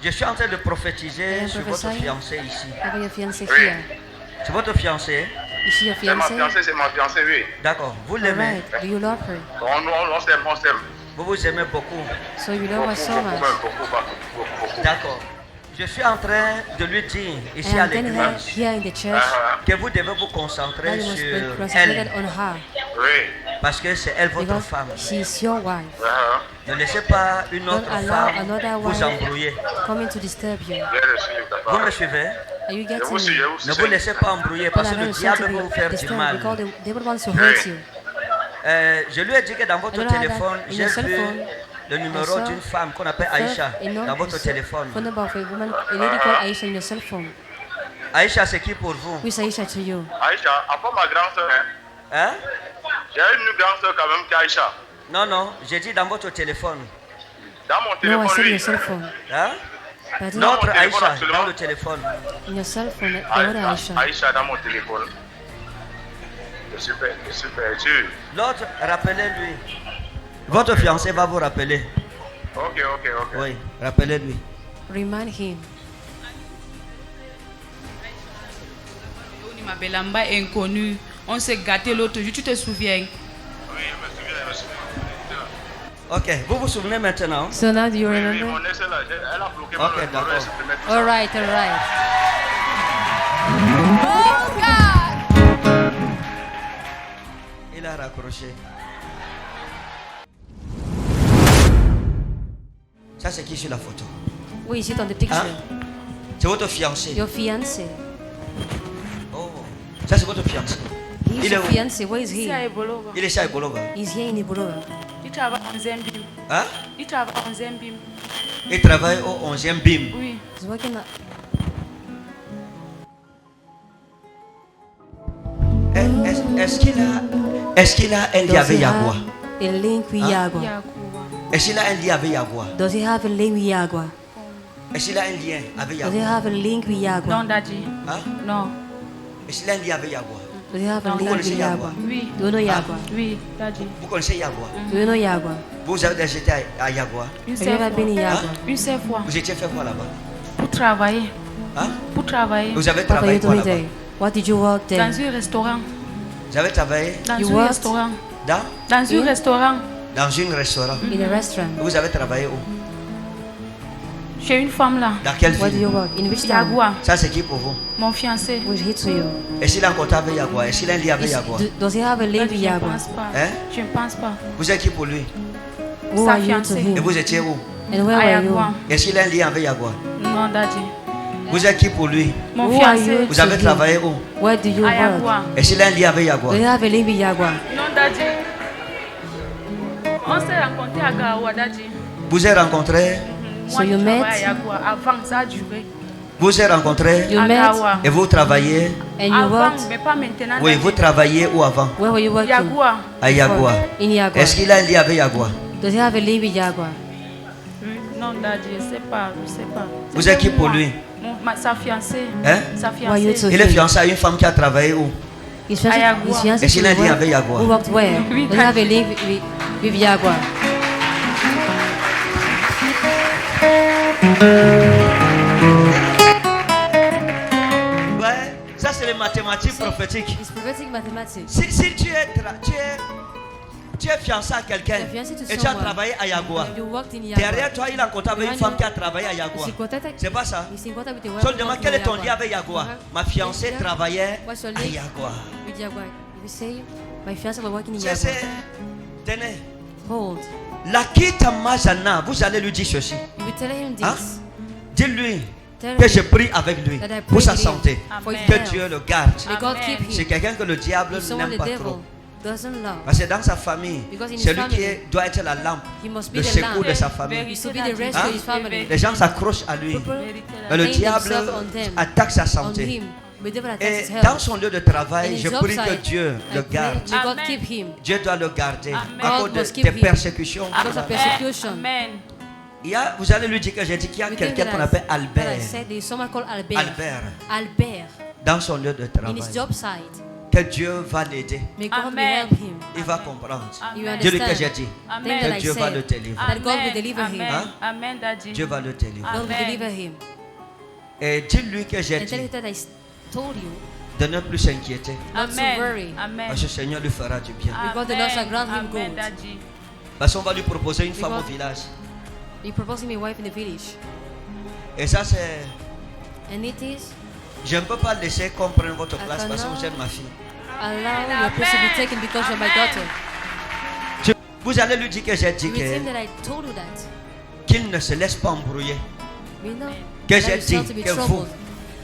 Je suis en train de prophétiser sur votre fiancé ici. Over your fiancé Oui. here. C'est votre fiancé? Is she your C'est ma fiancé? fiancée, c'est ma fiancée, oui. D'accord. Vous l'aimez? Alright. Do you love her? On s'aime, on s'aime. Vous vous aimez beaucoup. So you love her so much. Beaucoup. D'accord. Je suis en train de lui dire ici And à I'm telling her l'église here in the church que vous devez vous that concentrer you must sur be concentrated elle. on her Oui. Parce que c'est elle votre because femme. she's your wife. Ne laissez pas une Don't autre allow femme another vous wife embrouiller. coming to disturb you. J'ai reçu ta Vous parole. me suivez? Are you Je getting vous suis, je me? vous suis. Ne vous laissez pas embrouiller Don't parce que allow le yourself diable to va vous be faire du disturbed mal. because the devil wants to hurt you. Je lui ai dit que dans votre I don't have téléphone, that in j'ai your cell vu phone. le numéro I saw d'une femme qu'on appelle Aïcha dans votre téléphone. Phone number of a woman, a lady called Aisha in your cell phone. Aïcha, c'est qui pour vous? Who is Aisha to you? Aïcha, après ma grande soeur, Hein? j'ai une grande soeur quand même qui est Aïcha. Non, non, j'ai dit dans votre téléphone. Dans mon No, I téléphone, said in oui. your cell phone. Hein? But I didn't- Notre mon téléphone, Aïcha absolument. dans le téléphone. in your cell phone, the other Aisha. Aïcha dans mon téléphone. Je suis sûr. L'autre, rappelez-lui. Votre fiancé va vous rappeler. Ok. Oui, rappelez-lui. Remind him. Ma Belamba inconnue, on s'est gâté l'autre jour, tu te souviens? Oui, je me souviens. Ok, vous vous souvenez maintenant? So now do you Oui, remember? mon ex, elle a bloqué mon Ok, numéro, d'accord. elle supprimait tout ça. All right, all right. Il a raccroché. Ça, c'est qui sur la photo? Who is it on the picture? Hein? C'est votre fiancé. Your fiancé. Oh, ça, c'est votre fiancé. He's Il est your où? fiancé. Where is Ici à he? Ebolova. Il est chez Ibolova. He's here in Ibuloga. Il travaille en Zembim. Hein? Il travaille en Zembim. Il travaille au 11e BIM. Oui. He's working at Est-ce qu'il a un lien avec Yagua? a link with Yagua? Yakuba. Est-ce qu'il a un lien avec Yagua? Does he have a link with Yagua? Est-ce qu'il a un lien avec Does he Yagua? have a link with Non, Yagua? Daddy. Hein? Non. Est-ce qu'il a un lien avec Yagua? Does he have a Non, link connaissez with Yagua? Yagua? Oui. Do you know Yagua? Oui, Daddy. Vous connaissez Yagua? Do you know Yagua? Vous avez déjà été à Yagua? Une Have you ever seule been in fois. Yagua? Une seule fois. Vous étiez fait quoi là-bas? Pour travailler. Hein? Pour travailler. Vous avez What are travaillé you quoi doing là-bas? there? What did you work there? Dans un restaurant. Vous avez travaillé Dans You un worked? restaurant. dans Dans un restaurant. un restaurant. In a restaurant. Vous avez travaillé où? Chez une femme là. Dans quelle What do you ville? work? In which town? Yagua. Ça c'est qui pour vous? Mon fiancé. Which hit to you? Est-ce qu'il a un contact avec Yagua? Est-ce qu'il a un lien avec Is- Yagua? Does he have a link Daddy, with je ne Yagua? pense pas. Hein? Je ne pense pas. Vous êtes qui pour lui? Who Sa are you to fiancée. Et him? vous étiez où? And where À were you? Yagua. Est-ce qu'il a un lien avec Yagua? Non, Daddy. Vous êtes qui pour lui? Mon Who are fiancé. you? Vous avez him. travaillé où? Where do you À work? Yagua. Est-ce qu'il a un lien avec Yagua? Do you have a link with Yagua? Non, Daddy. On s'est rencontrés à Gawa, Daddy. Vous êtes rencontrés? So Moi, you je met? travaille à Yagua. Avant, ça a duré. Vous êtes rencontrés? You À met Gawa. Et vous travaillez? and you Avant, worked? mais pas maintenant. Oui, Daddy. vous travaillez où avant? Where were you working? Yagua. À Yagua. In Yagua. Est-ce qu'il a un lien avec Yagua? Does he have a link with Yagua? Non, Daddy, je ne sais pas. Je sais pas. Vous C'était êtes qui pour moi. lui? Sa fiancée. Hein? Sa Who are you to fiancée. Il est him? fiancé à une femme qui a travaillé où? His fiancé, Yagua. his fiancé Est-ce qu'il a un to lien work? avec Yagua? Who worked where? Oui, Does he have a link with Yagua? Ouais, ça c'est les mathématiques prophétiques. It's prophetic mathematics. Si tu es fiancé à quelqu'un You're fiancé to et tu as someone. travaillé à Yagua, You worked in Yagua. derrière toi il a contact avec une femme qui a travaillé à Yagua. He's in contact. C'est pas ça? He's in contact with the wife. Seulement quel est ton lien avec Yagua? Ma fiancée travaillait What's your à link Yagua. with Yagua? You say, my fiancé was working in C'est, Yagua. tenez, Hold. Lakita Mazana, vous allez lui dire ceci. You will tell him Hein? this. Dis-lui Tell que him je prie avec lui that I pour pray sa with him santé. for his Que health. Dieu le garde. May God Amen. keep C'est him. quelqu'un que le diable If someone n'aime the pas devil trop. doesn't love, Parce que dans sa famille, Because in his c'est lui qui family, doit être la lampe, he must be le the secours lamp. de sa famille. He should be the rest Hein? of his family. Les gens s'accrochent à lui. People Mais le hang diable themselves on them, attaque sa on santé. him. But the devil attacks Et his dans health. son lieu de In travail, his je job prie que site, Dieu I le pray, garde. may God Amen. keep him Dieu doit le garder Amen. à cause God de must tes keep him. persécutions. because of persecution. Amen. Vous allez lui dire que j'ai dit qu'il y a You think quelqu'un that qu'on I- appelle that I Albert. said there is someone called Albert. Albert, Albert. dans son lieu de In travail. his job site. que Dieu va l'aider. May God may Amen. help him. Il va comprendre. You Dis-lui que understand? j'ai dit. Amen. Thing that Que I Dieu va said. le délivrer. That God will deliver him. Amen. Hein? Amen, Daddy. Dieu va le délivrer. God will Amen. deliver him. Et dis-lui que j'ai And tell him dit that I told you de ne plus s'inquiéter. not to worry. Amen. Parce que le Seigneur lui fera du bien. Because the Lord shall grant him Amen, good. Daddy. Parce qu'on va lui proposer une femme au Because- village. You propose him a wife in the village. Et ça, c'est. And it is Je ne peux pas laisser qu'on prenne votre place parce que cannot- vous êtes ma fille. allow your place to be taken because you're my daughter. Vous allez lui dire que j'ai dit You will tell him que- that I told you that. qu'il ne se laisse pas embrouiller. You know, Que allow j'ai yourself dit to be que vous- troubled.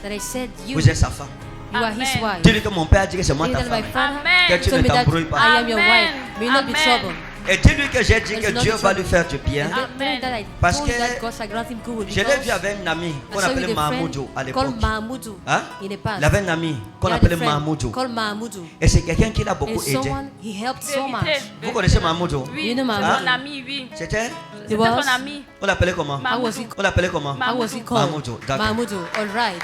That I said you, Vous êtes sa femme. you are his Amen. wife. Dis-lui que mon père a dit que c'est moi Tell ta him that my femme. father Amen. Que tu told ne me that t'embrouilles pas. I am your Amen. wife. May you not be Amen. troubled. Et dis-lui que j'ai dit There que is no Dieu va trouble. lui faire du bien. And tell him that I Parce told you que that God shall grant him good. Je l'ai because vu avec un ami qu'on I saw appelait with a friend Mahmoudou à l'époque. called Mahmoudou Hein? in the past. Il avait un ami qu'on He had a appelait friend Mahmoudou. called Mahmoudou. Et c'est quelqu'un qui l'a And beaucoup aidé. someone he helped so much. Vérité. Vous connaissez Mahmoudou? Oui, You know c'est Mahmoud? mon ami, oui. C'était? He C'était was. ton ami. On l'appelait comment? How was he? On l'appelait comment? How was he called? Mahmoudou, d'accord. Mahmoudou. All right.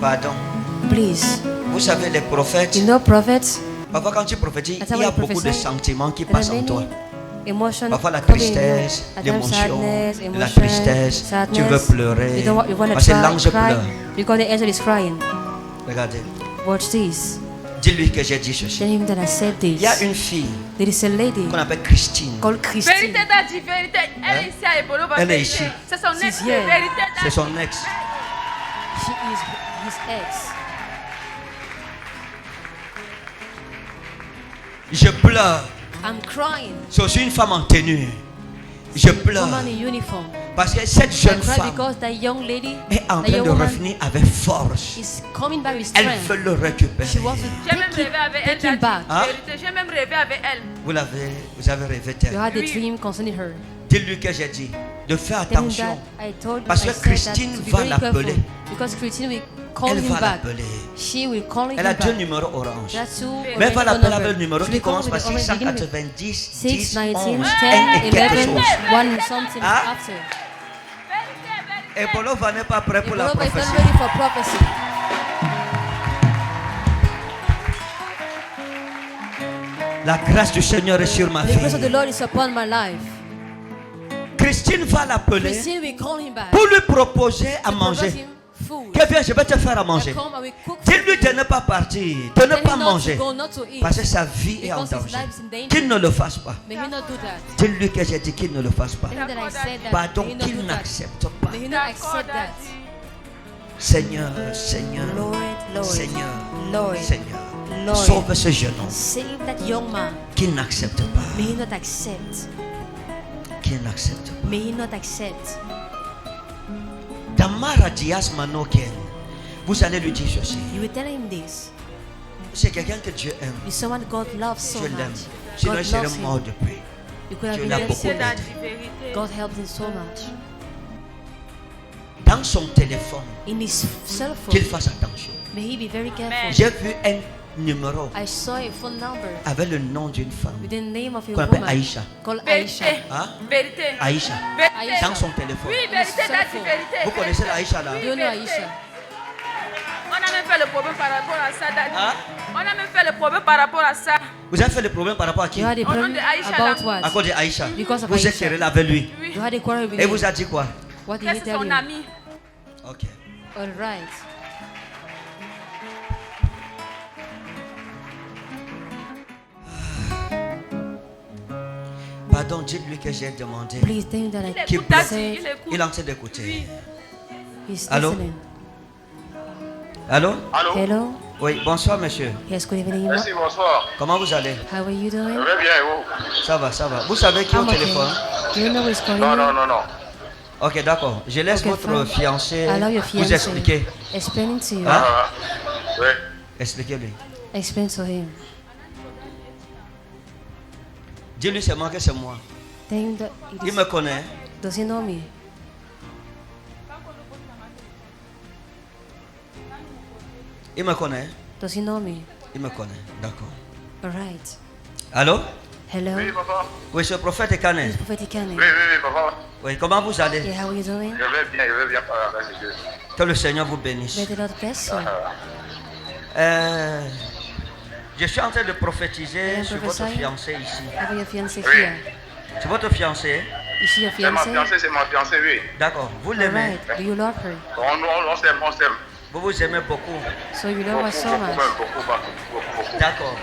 Pardon. Please. Vous savez, les prophètes, You know, prophets. parfois quand tu prophétises, That's il how y a I beaucoup de prophesy. sentiments qui There are passent en toi. many emotions. Parfois la coming in you. tristesse, At times l'émotion, sadness, la emotion, tristesse, tu sadness. veux pleurer. You want to Parce que l'ange cry pleure. because the angel is crying. Regardez, Watch this. dis-lui que j'ai dit Tell ceci. him that I said Il y a this. une fille There is a lady qu'on appelle Christine. called Christine. Vérité, Daddy, vérité. Elle est ici à Ebolo. Elle est vérité. ici. C'est son ex. She's here. Vérité, C'est Daddy. son ex. She is his ex. Je pleure. I'm crying. Je suis une femme en tenue. Je pleure. Woman in uniform. Parce que cette I jeune cry femme because that young lady, est en that train young de woman, revenir avec force. is coming back with Elle strength. veut le récupérer. She wants to J'ai même take rêvé avec elle, him Daddy. back. Hein? Vérité, j'ai même rêvé avec elle. Vous avez rêvé You d'elle. had a Oui. dream concerning her. Dis-lui que j'ai dit de faire Tell him attention. that I told you, Parce I que said Christine that to be va very careful. l'appeler. Because Christine will call Elle him va back. l'appeler. She will call him Elle a back. deux numéros orange. That's who Mais elle va orange l'appeler number. avec le numéro She qui will call commence with par the orange beginning with 690, 6, 10, 19, 11 10, et quelque 11, chose. 1 something Hein? after. Et Polo va n'est pas prêt pour la Epoloba is not prophétie. ready for prophecy. La grâce du Seigneur est sur ma The grace of the vie. Lord is upon my life. Christine va l'appeler Christine will call him back. pour lui proposer à To propose manger. him food. Que viens, je vais te faire à I manger. come and we cook for Dis-lui de ne pas partir, de ne Tell pas him not manger. to go, not to eat. Parce que sa vie est en Because his danger. life is in danger. Qu'il ne le fasse pas. May he not do that. Dis-lui que j'ai dit qu'il ne le fasse pas. Tell him that I said that. Pardon, May he not qu'il do that. n'accepte pas. May he not D'accord, accept that. Daddy. Seigneur, Seigneur, Lord, Lord, Seigneur, Lord, Seigneur, Lord. sauve ce jeune homme Save that young man. qu'il n'accepte pas, May he not accept. qu'il n'accepte pas. May he not accept. Damara Diaz Manoken, vous allez lui dire ceci. You will tell him this. C'est quelqu'un que Dieu aime. He's someone God loves so Je l'aime. much. Sinon, God il serait loves mort him. depuis. You could have Dieu been l'a dead beaucoup since. aidé. Daddy, vérité. God helped him so much. Dans son téléphone, In his cell qu'il phone, fasse attention. may he be very careful. Amen. J'ai vu un numéro I saw a phone number avec le nom d'une femme with the name of a qu'on appelle woman Aïcha. called Vérité. Aisha. Hein? Vérité. Aïcha. Vérité. Dans son téléphone. Oui, vérité, Daddy, vérité. Vous connaissez la Aïcha là? Do you know Aisha? On a même fait le problème par rapport à ça, Daddy. Hein? On a même fait le problème par rapport à ça. Vous avez fait le problème par rapport à qui? You had a nom problem de Aisha, about là. À what? cause de Aïcha. Because of Vous êtes Aisha. querellé avec lui. Oui. You had a quarrel with Et him. vous a dit quoi? What did Que he c'est tell son you? ami. Ok. All right. Pardon, dites-lui que j'ai demandé. Please tell him that Il I Qui écoute, peut- Daddy, said il écoute. Il est en train d'écouter. Oui. he's Allô? listening. Allô? Allô? Hello? Oui, bonsoir monsieur. Yes, good evening. Merci, bonsoir. Comment vous allez? How are you Je doing? vais bien, et vous? Ça va, ça va. Vous savez qui est au I'm okay. téléphone? Do you know who is calling Non, you? non, non, non. Ok, d'accord. Je laisse Okay, votre fine. fiancé Allow your vous fiancé. expliquer. Explaining to you. Hein? Oui. Expliquez-lui. Explain to him. Dis-lui seulement que c'est moi. Tell him that it Il is, me connaît. does he know me? Il me connaît. Does he know me? Il me connaît. D'accord. All right. Allô? Hello. Oui, papa. Oui, c'est le prophète Ekane. It's Prophet Ikane. Oui, papa. Oui, comment vous allez? Yeah, how are you doing? Je vais bien par la grâce de Dieu. Que le Seigneur vous bénisse. May the Lord bless you. Je suis en train de I prophétiser am sur votre prophesying fiancé ici. over your fiancée Oui. here. C'est votre fiancé? Is she your C'est ma fiancée? fiancée, oui. D'accord. Vous l'aimez? Alright. Do you love her? On s'aime. Vous vous aimez beaucoup. So you love her so much. Beaucoup. D'accord.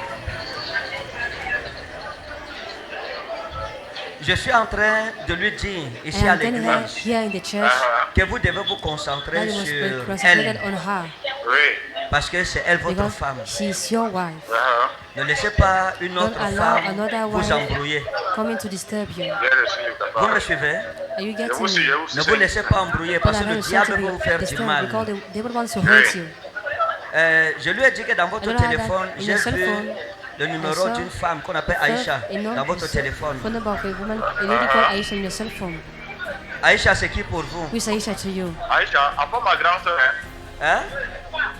Je suis en train de lui dire ici à And then her l'église here in the church, que vous devez vous that concentrer you must be sur concentrated elle on her. Oui. parce que c'est elle votre Because femme. she is your wife. Ne laissez pas une autre Don't allow femme another vous wife embrouiller. coming to disturb you. Bien reçu, Vous papa. me suivez? Are you Je getting vous suis, me? Ne vous laissez pas embrouiller Don't parce que allow le yourself diable to va vous be faire du disturbed mal. because the devil wants to hurt you. Je lui ai dit que dans votre I don't know téléphone, that in j'ai your cell vu phone, le numéro saw d'une femme qu'on appelle Aïcha dans votre téléphone. Phone number of a woman, a lady called Aisha in your cell phone. Aïcha, c'est qui pour vous? Who is Aisha to you? Aïcha, à part ma grande soeur, Hein?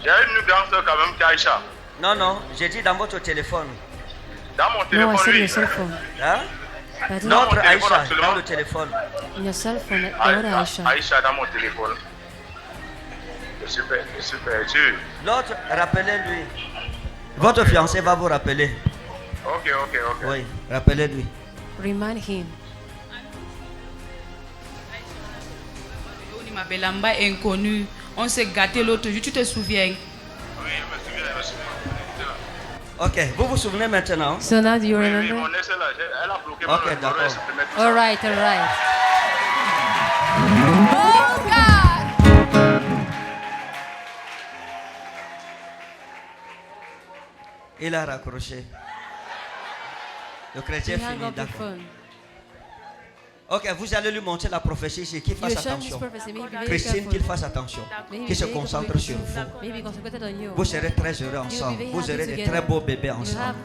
j'ai une grande soeur quand même qui est Aïcha. Non, j'ai dit dans votre téléphone. Dans mon No, I téléphone, said in lui. your cell phone. Hein? But Notre téléphone, Aïcha absolument. dans le téléphone. in your cell phone, the other Aisha. Aïcha dans mon téléphone. Je suis perdu. L'autre, rappelez-lui. Votre fiancé va vous rappeler. Ok. Oui, rappelez-lui. Remind him. On m'appelle Lamba inconnu. On s'est gâté l'autre jour, tu te souviens? Oui, je me souviens. Ok, vous vous souvenez maintenant? So now do you Oui, remember? mon ex, elle a bloqué mon Ok, numéro, d'accord. elle supprimait tout ça. All right. Il a raccroché. Le chrétien He hung finit, up the d'accord. phone. Ok, vous allez lui montrer la prophétie ici, qu'il You fasse show him this attention. prophecy. Maybe be very Christine, qu'il careful. fasse attention. Maybe Qu'il se be very concentre careful. sur vous. Maybe concentrated on you. Vous serez très heureux You'll be ensemble. very Vous happy aurez de together. très beaux bébés You ensemble. have